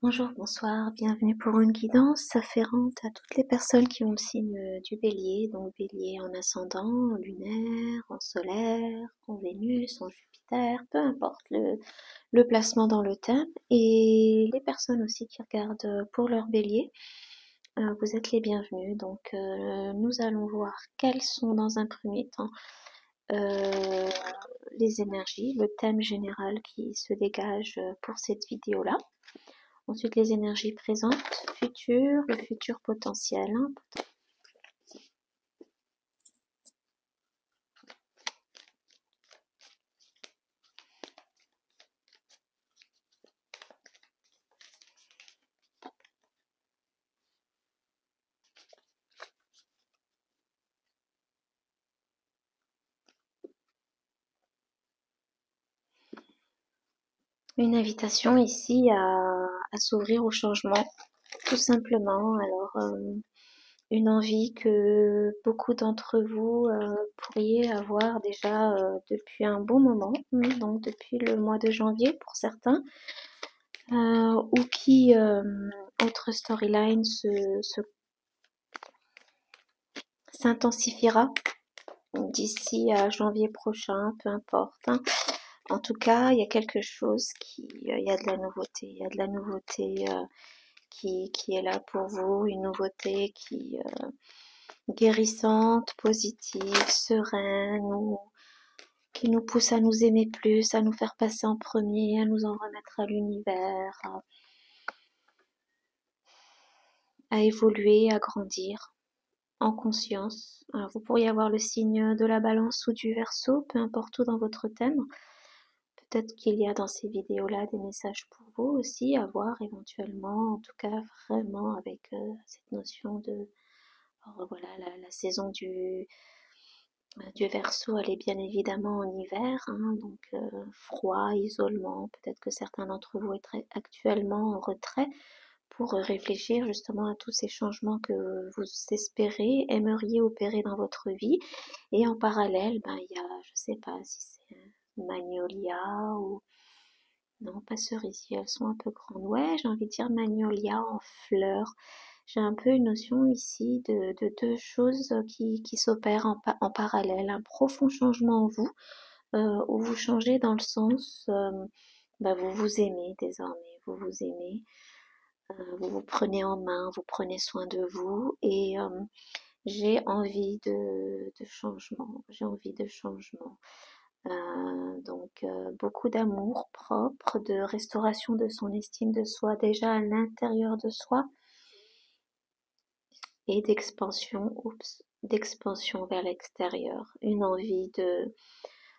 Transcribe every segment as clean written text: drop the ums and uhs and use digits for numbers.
Bonjour, bonsoir, bienvenue pour une guidance afférente à toutes les personnes qui ont le signe du bélier, donc bélier en ascendant, en lunaire, en solaire, en Vénus, en Jupiter, peu importe le placement dans le thème, et les personnes aussi qui regardent pour leur bélier, vous êtes les bienvenus. Donc nous allons voir quelles sont dans un premier temps euh, les énergies, le thème général qui se dégage pour cette vidéo-là. Ensuite, les énergies présentes, futures, le futur potentiel. Une invitation ici à s'ouvrir au changement, tout simplement. Alors, une envie que beaucoup d'entre vous pourriez avoir déjà depuis un bon moment, donc depuis le mois de janvier pour certains, ou qui, votre storyline s'intensifiera d'ici à janvier prochain, peu importe, hein. En tout cas, il y a quelque chose il y a de la nouveauté, il y a de la nouveauté qui est là pour vous, une nouveauté qui guérissante, positive, sereine, ou qui nous pousse à nous aimer plus, à nous faire passer en premier, à nous en remettre à l'univers, à évoluer, à grandir en conscience. Alors, vous pourriez avoir le signe de la balance ou du verseau, peu importe où dans votre thème. Peut-être qu'il y a dans ces vidéos-là des messages pour vous aussi à voir éventuellement, en tout cas vraiment avec cette notion de... Alors voilà, la saison du Verseau, elle est bien évidemment en hiver, hein, donc froid, isolement. Peut-être que certains d'entre vous seraient actuellement en retrait pour réfléchir justement à tous ces changements que vous espérez, aimeriez opérer dans votre vie. Et en parallèle, ben, il y a, je sais pas si c'est magnolia ou... Non, pas cerisier, elles sont un peu grandes. Ouais, j'ai envie de dire magnolia en fleurs. J'ai un peu une notion ici de deux choses qui s'opèrent en parallèle. Un profond changement en vous, où vous changez dans le sens, bah, vous vous aimez désormais, vous vous aimez, vous vous prenez en main, vous prenez soin de vous et j'ai envie de changement, j'ai envie de changement. Donc beaucoup d'amour propre, de restauration de son estime de soi déjà à l'intérieur de soi et d'expansion vers l'extérieur. Une envie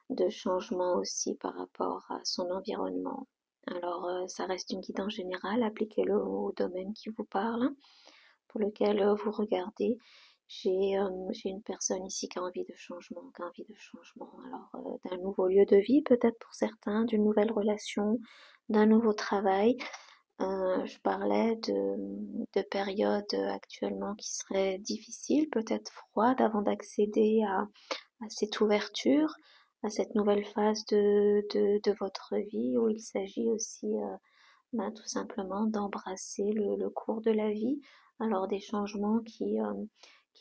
de changement aussi par rapport à son environnement. Alors ça reste une guidance générale, appliquez-le au domaine qui vous parle, pour lequel vous regardez. J'ai une personne ici qui a envie de changement, qui a envie de changement. Alors, d'un nouveau lieu de vie, peut-être pour certains, d'une nouvelle relation, d'un nouveau travail. Je parlais de périodes actuellement qui seraient difficiles, peut-être froides, avant d'accéder à cette ouverture, à cette nouvelle phase de votre vie où il s'agit aussi ben, tout simplement d'embrasser le cours de la vie. Alors des changements qui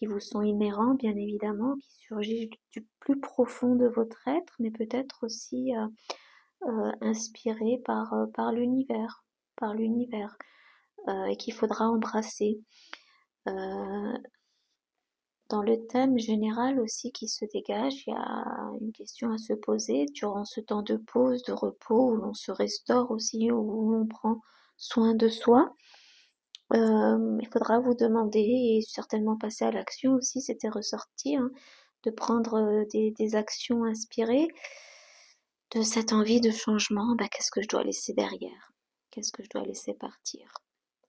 vous sont inhérents, bien évidemment, qui surgissent du plus profond de votre être, mais peut-être aussi inspirés par l'univers, et qu'il faudra embrasser. Euh, Dans le thème général aussi qui se dégage, il y a une question à se poser durant ce temps de pause, de repos, où l'on se restaure aussi, où l'on prend soin de soi. Il faudra vous demander et certainement passer à l'action aussi, c'était ressorti, hein, de prendre des actions inspirées de cette envie de changement. Bah, qu'est-ce que je dois laisser derrière? Qu'est-ce que je dois laisser partir?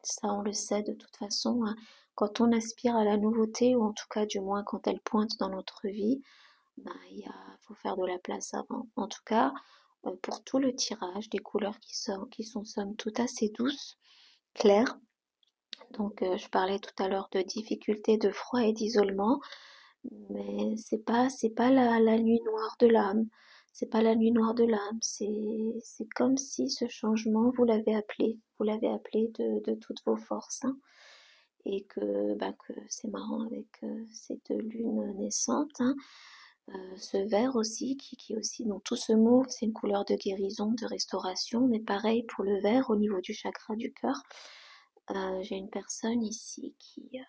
Ça, on le sait de toute façon, hein. Quand on aspire à la nouveauté, ou en tout cas du moins quand elle pointe dans notre vie, bah, faut faire de la place avant. En tout cas, pour tout le tirage, des couleurs qui sont somme toute assez douces, claires. Donc, je parlais tout à l'heure de difficultés, de froid et d'isolement, mais c'est pas la nuit noire de l'âme. C'est pas la nuit noire de l'âme, c'est comme si ce changement, vous l'avez appelé de toutes vos forces, hein, et que c'est marrant avec cette lune naissante, hein, ce vert aussi, qui aussi, donc tout ce mauve, c'est une couleur de guérison, de restauration, mais pareil pour le vert au niveau du chakra du cœur. J'ai une personne ici qui,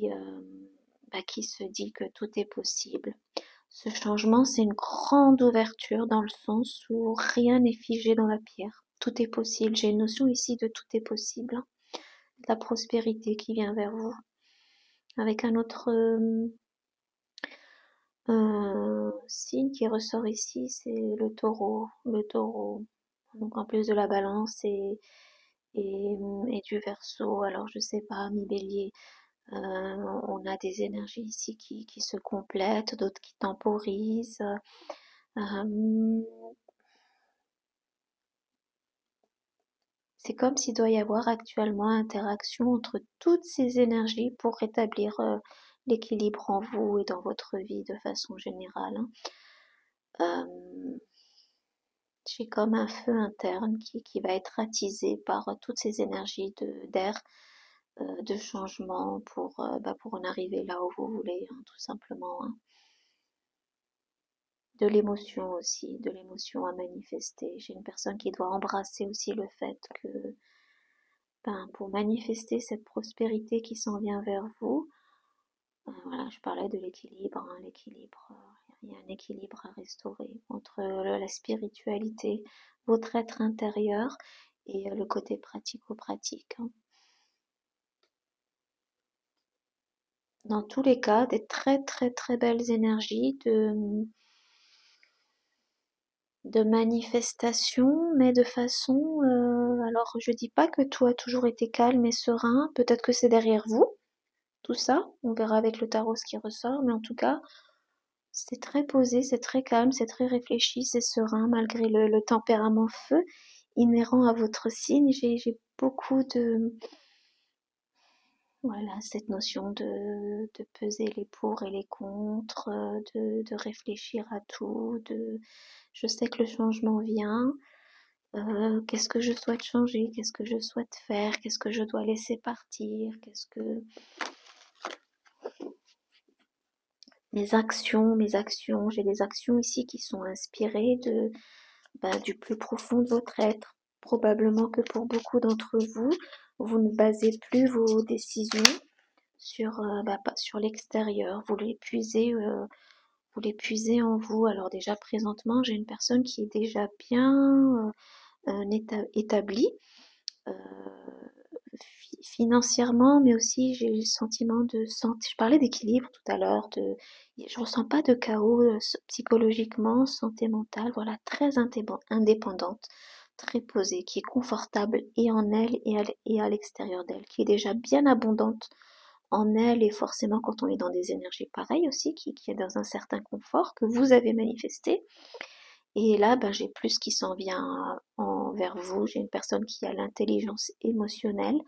euh, qui se dit que tout est possible. Ce changement, c'est une grande ouverture dans le sens où rien n'est figé dans la pierre. Tout est possible. J'ai une notion ici de tout est possible, hein. La prospérité qui vient vers vous. Avec un autre signe qui ressort ici, c'est le taureau. Le taureau. Donc en plus de la balance et du verseau. Alors je sais pas, mi bélier. On a des énergies ici qui se complètent, d'autres qui temporisent. Euh, c'est comme s'il doit y avoir actuellement interaction entre toutes ces énergies pour rétablir l'équilibre en vous et dans votre vie de façon générale, hein. Euh, j'ai comme un feu interne qui va être attisé par toutes ces énergies d'air, de changement pour en arriver là où vous voulez, hein, tout simplement, hein. De l'émotion aussi, de l'émotion à manifester. J'ai une personne qui doit embrasser aussi le fait que pour manifester cette prospérité qui s'en vient vers vous, voilà, je parlais de l'équilibre, hein, l'équilibre, il y a un équilibre à restaurer entre la spiritualité, votre être intérieur et le côté pratico-pratique, hein. Dans tous les cas, des très très très belles énergies de manifestation, mais de façon, alors je dis pas que tout a toujours été calme et serein, peut-être que c'est derrière vous, tout ça, on verra avec le tarot ce qui ressort, mais en tout cas, c'est très posé, c'est très calme, c'est très réfléchi, c'est serein, malgré le tempérament feu inhérent à votre signe. J'ai beaucoup de, voilà, cette notion de peser les pour et les contre, de réfléchir à tout, je sais que le changement vient. Qu'est-ce que je souhaite changer? Qu'est-ce que je souhaite faire? Qu'est-ce que je dois laisser partir? Qu'est-ce que mes actions, j'ai des actions ici qui sont inspirées du plus profond de votre être. Probablement que pour beaucoup d'entre vous, vous ne basez plus vos décisions sur, pas sur l'extérieur. Vous les puisez en vous. Alors déjà présentement, j'ai une personne qui est déjà bien établie, euh, financièrement, mais aussi j'ai le sentiment de santé. Je parlais d'équilibre tout à l'heure, je ressens pas de chaos psychologiquement, santé mentale, voilà, très indépendante, très posée, qui est confortable et en elle et à l'extérieur d'elle, qui est déjà bien abondante en elle et forcément quand on est dans des énergies pareilles aussi, qui est dans un certain confort que vous avez manifesté. Et là, j'ai plus qui s'en vient envers vous. J'ai une personne qui a l'intelligence émotionnelle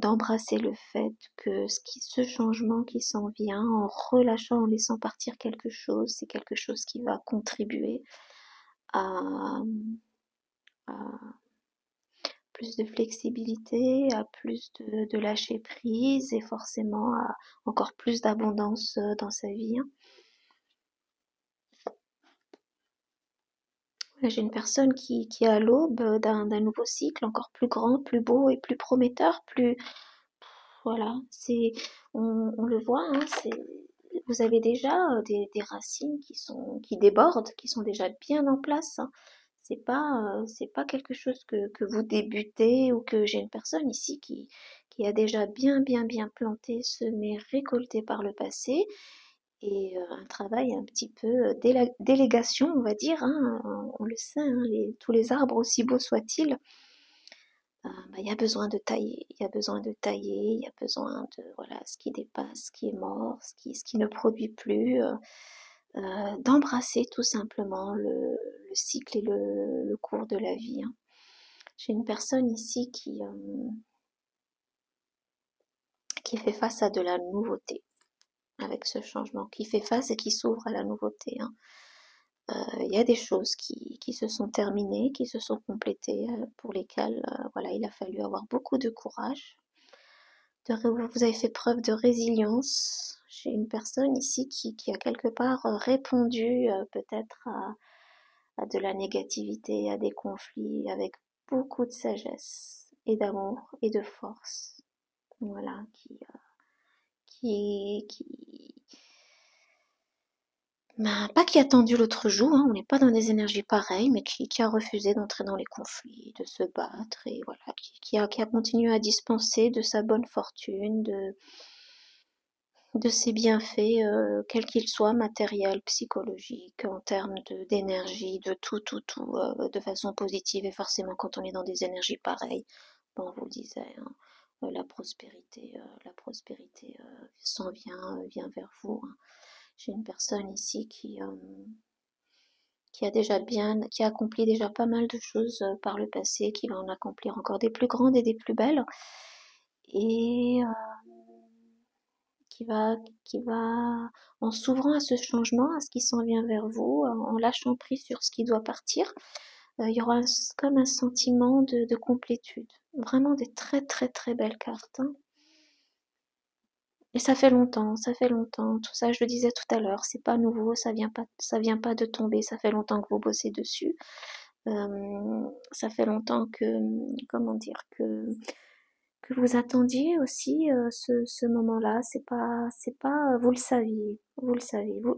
d'embrasser le fait que ce changement qui s'en vient, en relâchant, en laissant partir quelque chose, c'est quelque chose qui va contribuer à, à plus de flexibilité, à plus de lâcher prise et forcément à encore plus d'abondance dans sa vie, hein. J'ai une personne qui est à l'aube d'un nouveau cycle encore plus grand, plus beau et plus prometteur, plus, voilà, on le voit, hein, vous avez déjà des racines qui débordent, qui sont déjà bien en place, hein. C'est pas quelque chose que vous débutez ou que j'ai une personne ici qui a déjà bien planté, semé, récolté par le passé et un travail un petit peu délégation, on va dire, hein, on le sait, hein, tous les arbres, aussi beaux soient-ils, il y a besoin de tailler, il y a besoin de tailler, il y a besoin de, voilà, ce qui dépasse, ce qui est mort, ce qui ne produit plus, d'embrasser tout simplement le cycle et le cours de la vie, hein. J'ai une personne ici qui fait face à de la nouveauté. avec ce changement, qui fait face et qui s'ouvre à la nouveauté, hein. Il y a des choses qui se sont terminées, qui se sont complétées, pour lesquelles voilà, il a fallu avoir beaucoup de courage. Vous avez fait preuve de résilience. J'ai une personne ici qui a quelque part répondu peut-être à de la négativité, à des conflits, avec beaucoup de sagesse et d'amour et de force. Voilà, qui, ben, pas qui a tendu l'autre joue, hein, on n'est pas dans des énergies pareilles, mais qui a refusé d'entrer dans les conflits, de se battre, et voilà, qui a continué à dispenser de sa bonne fortune, de ses bienfaits, quels qu'ils soient, matériels, psychologiques, en termes d'énergie, de tout, de façon positive, et forcément quand on est dans des énergies pareilles, bon, on vous le disait, hein, la prospérité s'en vient vers vous, hein. J'ai une personne ici qui a accompli déjà pas mal de choses par le passé, qui va en accomplir encore des plus grandes et des plus belles, et qui va, qui va, en s'ouvrant à ce changement, à ce qui s'en vient vers vous, en lâchant prise sur ce qui doit partir, il y aura comme un sentiment de complétude. Vraiment des très très très belles cartes, hein. Et ça fait longtemps. Tout ça, je le disais tout à l'heure, c'est pas nouveau, ça vient pas de tomber. Ça fait longtemps que vous bossez dessus. Ça fait longtemps comment dire, que vous attendiez aussi ce moment-là. C'est pas, vous le saviez.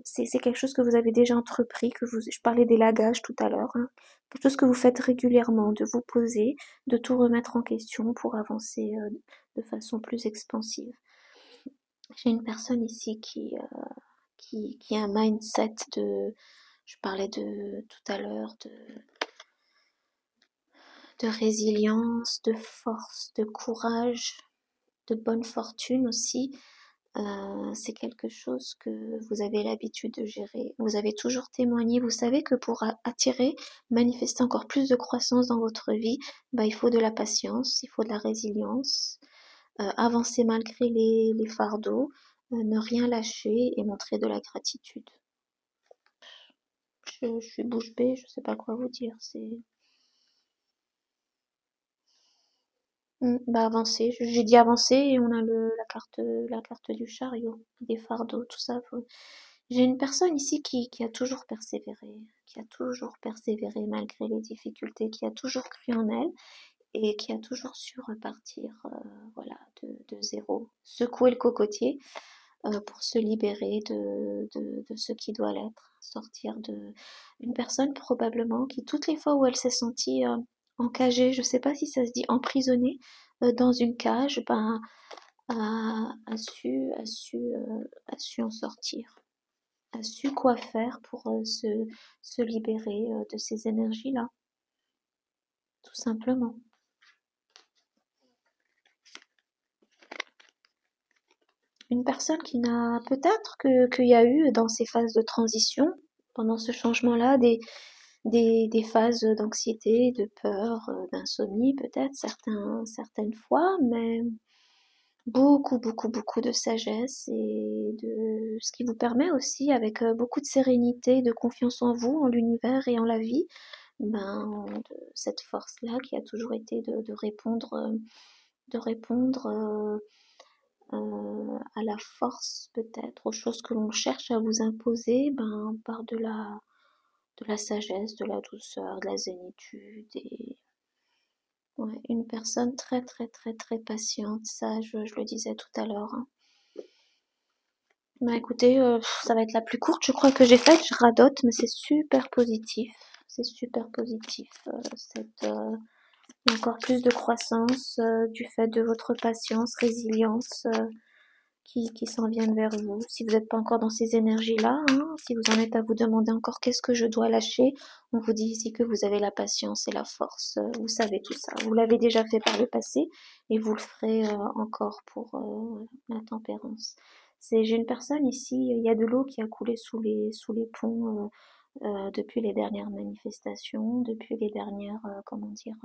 C'est quelque chose que vous avez déjà entrepris, je parlais d'élagage tout à l'heure, hein. Quelque chose que vous faites régulièrement, de vous poser, de tout remettre en question pour avancer de façon plus expansive. J'ai une personne ici qui a un mindset je parlais tout à l'heure de résilience, de force, de courage, de bonne fortune aussi. C'est quelque chose que vous avez l'habitude de gérer. Vous avez toujours témoigné. Vous savez que pour attirer, manifester encore plus de croissance dans votre vie, bah, il faut de la patience, il faut de la résilience, avancer malgré les fardeaux, ne rien lâcher et montrer de la gratitude. Je suis bouche bée, je sais pas quoi vous dire. Bah avancer. J'ai dit avancer et on a la carte du chariot, des fardeaux, tout ça. J'ai une personne ici qui a toujours persévéré, malgré les difficultés, qui a toujours cru en elle et qui a toujours su repartir, voilà, de zéro, secouer le cocotier pour se libérer de ce qui doit l'être, sortir de une personne probablement qui toutes les fois où elle s'est sentie encagée, je sais pas si ça se dit emprisonnée dans une cage, ben a su en sortir, a su quoi faire pour se libérer de ces énergies-là, tout simplement. Une personne qui n'a peut-être qu'il y a eu dans ces phases de transition, pendant ce changement-là, des phases d'anxiété, de peur, d'insomnie peut-être certaines fois, mais beaucoup, beaucoup, beaucoup de sagesse et de ce qui vous permet aussi, avec beaucoup de sérénité, de confiance en vous, en l'univers et en la vie, ben, de cette force-là qui a toujours été de répondre à la force peut-être, aux choses que l'on cherche à vous imposer, ben, par de la sagesse, de la douceur, de la zénitude et ouais, une personne très très très très patiente, ça je le disais tout à l'heure, hein. Bah écoutez, ça va être la plus courte je crois que j'ai faite, je radote, mais c'est super positif. C'est super positif, encore plus de croissance du fait de votre patience, résilience, qui s'en viennent vers vous. Si vous n'êtes pas encore dans ces énergies-là, hein, si vous en êtes à vous demander encore qu'est-ce que je dois lâcher, on vous dit ici que vous avez la patience et la force. Vous savez tout ça. Vous l'avez déjà fait par le passé et vous le ferez encore pour la tempérance. J'ai une personne ici, il y a de l'eau qui a coulé sous les ponts depuis les dernières manifestations, depuis les dernières, comment dire,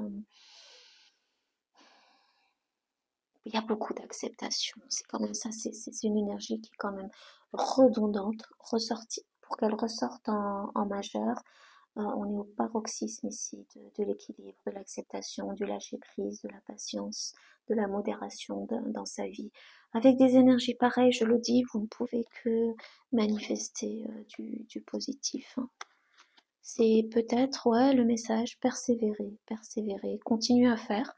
il y a beaucoup d'acceptation. C'est quand même ça, c'est une énergie qui est quand même redondante, ressortie, pour qu'elle ressorte en majeur. On est au paroxysme ici de l'équilibre, de l'acceptation, du lâcher prise, de la patience, de la modération dans sa vie. Avec des énergies pareilles, je le dis, vous ne pouvez que manifester du positif, hein. C'est peut-être, ouais, le message, persévérer, persévérer, continuer à faire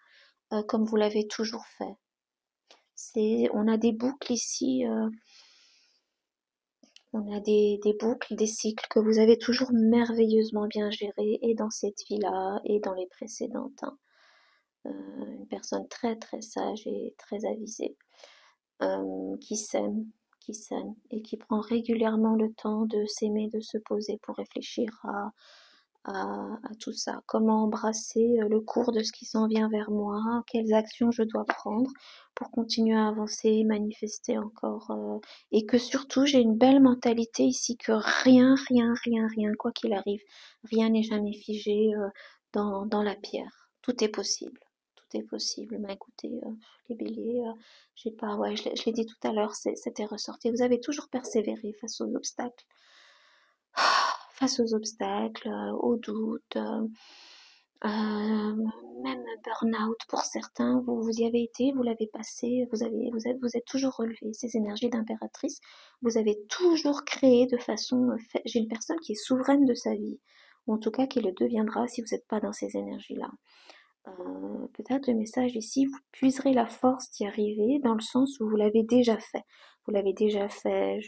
comme vous l'avez toujours fait. On a des boucles ici, on a des boucles, des cycles que vous avez toujours merveilleusement bien gérés, et dans cette vie-là, et dans les précédentes, hein. Une personne très très sage et très avisée, qui s'aime, et qui prend régulièrement le temps de s'aimer, de se poser pour réfléchir à tout ça. Comment embrasser le cours de ce qui s'en vient vers moi, quelles actions je dois prendre pour continuer à avancer, manifester encore, et que surtout j'ai une belle mentalité ici, que rien, rien, rien, rien, quoi qu'il arrive, rien n'est jamais figé dans la pierre. Tout est possible. Tout est possible. Mais écoutez, les béliers, j'ai pas, ouais, je l'ai dit tout à l'heure, c'était ressorti. Vous avez toujours persévéré face aux obstacles, aux doutes, même burn-out pour certains. Vous y avez été, vous l'avez passé, vous êtes toujours relevé. Ces énergies d'impératrice, vous avez toujours créé de façon. J'ai une personne qui est souveraine de sa vie, ou en tout cas qui le deviendra si vous n'êtes pas dans ces énergies-là. Peut-être le message ici, vous puiserez la force d'y arriver dans le sens où vous l'avez déjà fait. Vous l'avez déjà fait,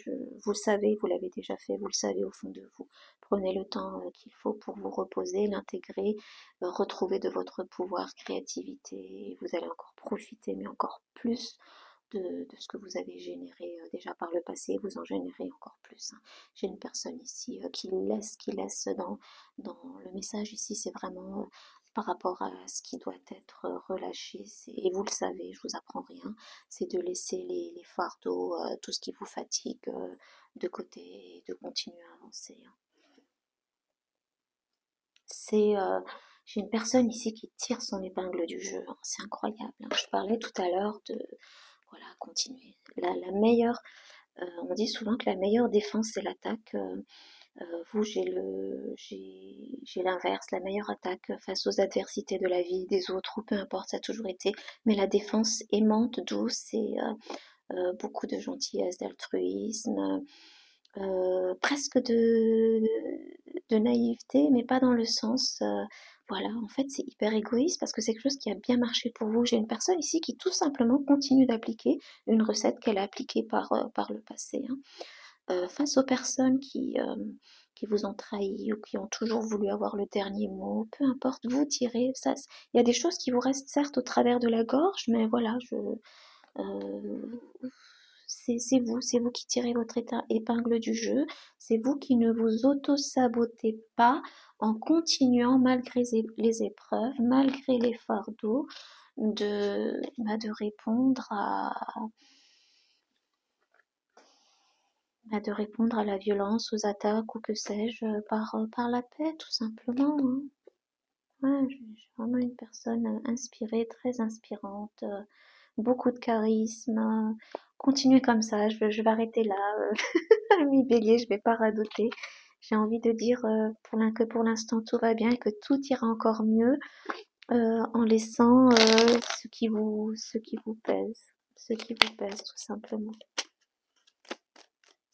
vous le savez, vous l'avez déjà fait, vous le savez au fond de vous. Prenez le temps qu'il faut pour vous reposer, l'intégrer, retrouver de votre pouvoir, créativité. Et vous allez encore profiter, mais encore plus de ce que vous avez généré déjà par le passé. Vous en générez encore plus, hein. J'ai une personne ici qui laisse dans le message ici, c'est vraiment par rapport à ce qui doit être relâché. Et vous le savez, je vous apprends rien, c'est de laisser les fardeaux, tout ce qui vous fatigue de côté, et de continuer à avancer, hein. C'est, j'ai une personne ici qui tire son épingle du jeu, hein. C'est incroyable, hein. Je parlais tout à l'heure de, voilà, continuer. La meilleure, on dit souvent que la meilleure défense c'est l'attaque. Vous, j'ai l'inverse, la meilleure attaque face aux adversités de la vie, des autres, ou peu importe, ça a toujours été. Mais la défense aimante, douce, et beaucoup de gentillesse, d'altruisme, presque de naïveté, mais pas dans le sens, voilà, en fait, c'est hyper égoïste parce que c'est quelque chose qui a bien marché pour vous. J'ai une personne ici qui tout simplement continue d'appliquer une recette qu'elle a appliquée par le passé, hein. Face aux personnes qui vous ont trahi ou qui ont toujours voulu avoir le dernier mot, peu importe, vous tirez ça. Il y a des choses qui vous restent certes au travers de la gorge, mais voilà, euh, c'est vous qui tirez votre épingle du jeu, c'est vous qui ne vous auto-sabotez pas en continuant malgré les épreuves, malgré les fardeaux, de répondre de répondre à la violence, aux attaques ou que sais-je, par la paix, tout simplement, hein. Ouais, je suis vraiment une personne inspirée, très inspirante, beaucoup de charisme. Continuez comme ça, je vais arrêter là. Ami Bélier, je vais pas radoter. J'ai envie de dire que pour l'instant tout va bien et que tout ira encore mieux en laissant ce qui vous pèse tout simplement.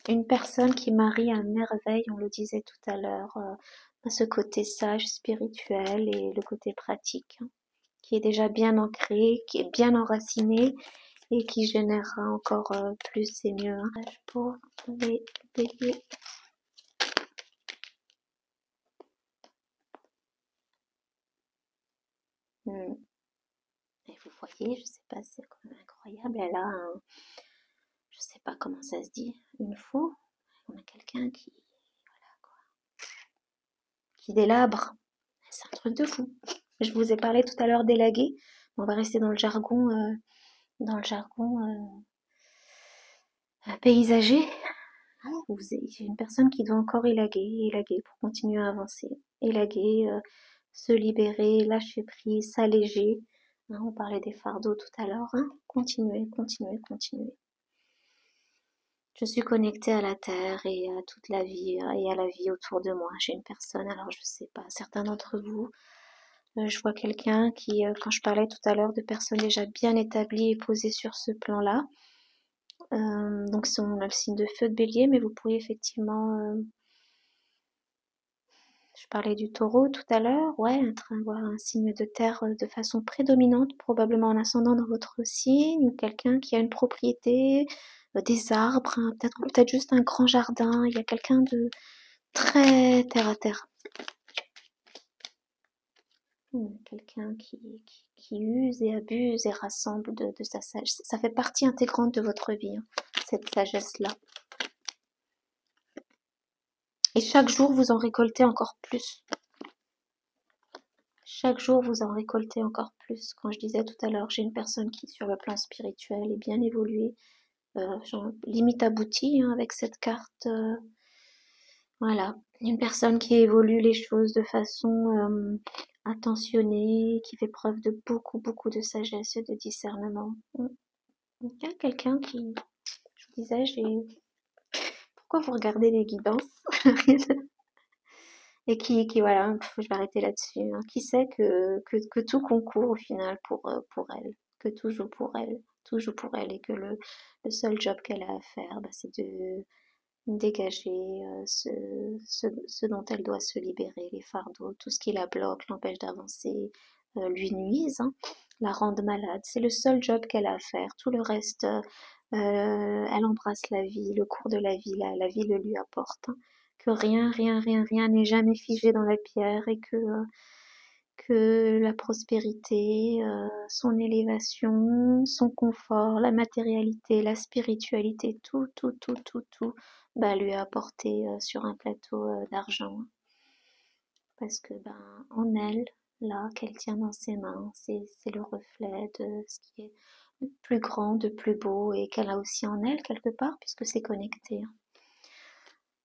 Une personne qui marie à merveille, on le disait tout à l'heure, ce côté sage, spirituel, et le côté pratique, hein, qui est déjà bien ancré, qui est bien enraciné et qui générera encore plus et mieux, hein. Pour les béliers. Hmm. Et vous voyez, je sais pas, c'est quand même incroyable. Elle a un, je sais pas comment ça se dit, une faux. On a quelqu'un voilà quoi, qui délabre. C'est un truc de fou. Je vous ai parlé tout à l'heure d'élaguer. On va rester dans le jargon paysager. J'ai une personne qui doit encore élaguer pour continuer à avancer. Élaguer, se libérer, lâcher prise, s'alléger, Hein, on parlait des fardeaux tout à l'heure. Hein. Continuez, continuez, continuez. Je suis connectée à la Terre et à toute la vie et à la vie autour de moi. J'ai une personne, alors je sais pas, certains d'entre vous, je vois quelqu'un qui, quand je parlais tout à l'heure de personnes déjà bien établies et posées sur ce plan-là, donc on a le signe de feu de bélier, mais vous pourriez effectivement, je parlais du taureau tout à l'heure, ouais, être avoir un signe de terre de façon prédominante, probablement en ascendant dans votre signe, ou quelqu'un qui a une propriété, des arbres, hein, peut-être juste un grand jardin, il y a quelqu'un de très terre à terre. Quelqu'un qui use et abuse et rassemble de sa sagesse. Ça fait partie intégrante de votre vie, hein, cette sagesse-là. Et chaque jour, vous en récoltez encore plus. Chaque jour, vous en récoltez encore plus. Quand je disais tout à l'heure, j'ai une personne qui, sur le plan spirituel, est bien évoluée, limite aboutie, hein, avec cette carte. Voilà, une personne qui évolue les choses de façon attentionnée, qui fait preuve de beaucoup, beaucoup de sagesse et de discernement. Il y a quelqu'un qui, je vous disais, pourquoi vous regardez les guidances et qui voilà, je vais arrêter là-dessus, hein, qui sait que tout concourt au final pour elle, que tout joue pour elle, tout joue pour elle et que le seul job qu'elle a à faire, bah, c'est de dégager ce dont elle doit se libérer, les fardeaux, tout ce qui la bloque, l'empêche d'avancer, lui nuise, hein, la rende malade. C'est le seul job qu'elle a à faire. Tout le reste, elle embrasse la vie, le cours de la vie, la vie le lui apporte. Hein. Que rien, rien, rien, rien n'est jamais figé dans la pierre et que la prospérité, son élévation, son confort, la matérialité, la spiritualité, tout, tout, tout, tout, tout, bah, lui a apporté sur un plateau d'argent. Parce que ben, en elle, là, qu'elle tient dans ses mains, c'est le reflet de ce qui est de plus grand, de plus beau et qu'elle a aussi en elle quelque part, puisque c'est connecté. Hein.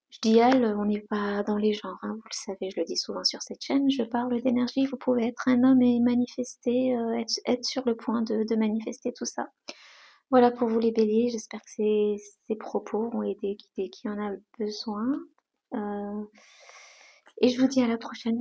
Je dis elle, on n'est pas dans les genres, hein, vous le savez, je le dis souvent sur cette chaîne, je parle d'énergie, vous pouvez être un homme et manifester, être sur le point de manifester tout ça. Voilà pour vous les béliers, j'espère que ces propos ont aidé, guidé qui en a besoin. Et je vous dis à la prochaine.